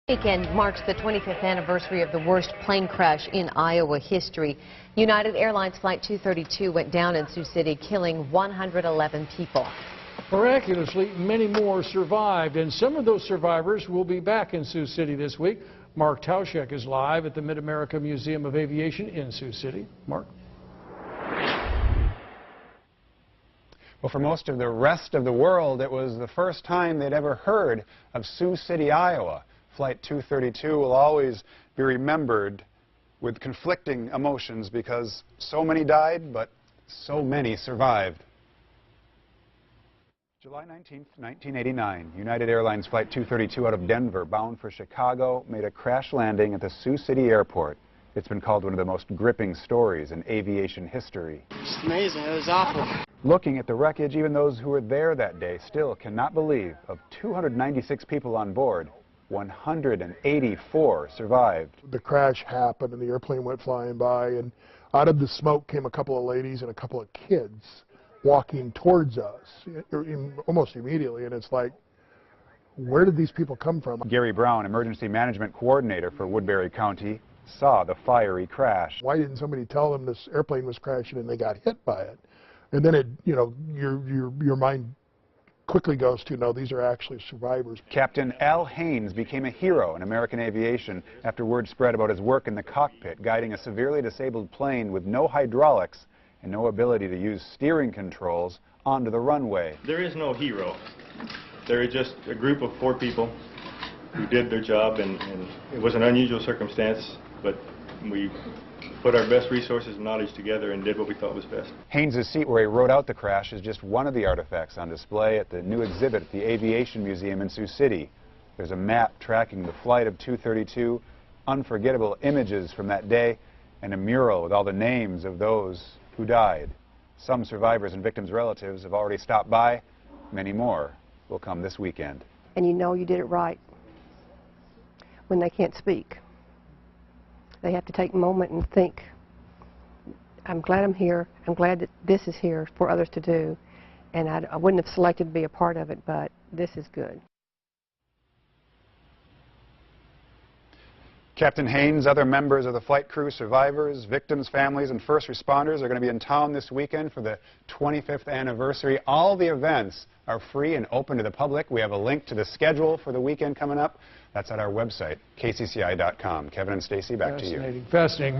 Weekend marks the 25th anniversary of the worst plane crash in Iowa history. United Airlines Flight 232 went down in Sioux City, killing 111 people. Miraculously, many more survived, and some of those survivors will be back in Sioux City this week. Mark Tauschek is live at the Mid-America Museum of Aviation in Sioux City. Mark? Well, for most of the rest of the world, it was the first time they'd ever heard of Sioux City, Iowa. Flight 232 will always be remembered with conflicting emotions because so many died, but so many survived. July 19th, 1989, United Airlines Flight 232 out of Denver, bound for Chicago, made a crash landing at the Sioux City Airport. It's been called one of the most gripping stories in aviation history. It's amazing. It was awful. Looking at the wreckage, even those who were there that day still cannot believe of 296 people on board, 184 survived. The crash happened and the airplane went flying by, and out of the smoke came a couple of ladies and a couple of kids walking towards us almost immediately, and it's like, where did these people come from? Gary Brown, emergency management coordinator for Woodbury County, saw the fiery crash. Why didn't somebody tell them this airplane was crashing and they got hit by it? And then it, your mind quickly goes to, no, these are actually survivors. Captain Al Haynes became a hero in American aviation after word spread about his work in the cockpit, guiding a severely disabled plane with no hydraulics and no ability to use steering controls onto the runway. There is no hero. There is just a group of 4 people who did their job, and it was an unusual circumstance, but we put our best resources and knowledge together and did what we thought was best. Haynes' seat where he wrote out the crash is just one of the artifacts on display at the new exhibit at the Aviation Museum in Sioux City. There's a map tracking the flight of 232, unforgettable images from that day, and a mural with all the names of those who died. Some survivors and victims' relatives have already stopped by. Many more will come this weekend. And you know you did it right when they can't speak. They have to take a moment and think, I'm glad I'm here. I'm glad that this is here for others to do. And I wouldn't have selected to be a part of it, but this is good. Captain Haynes, other members of the flight crew, survivors, victims, families, and first responders are going to be in town this weekend for the 25th anniversary. All the events are free and open to the public. We have a link to the schedule for the weekend coming up. That's at our website, kcci.com. Kevin and Stacy, back to you. Fascinating.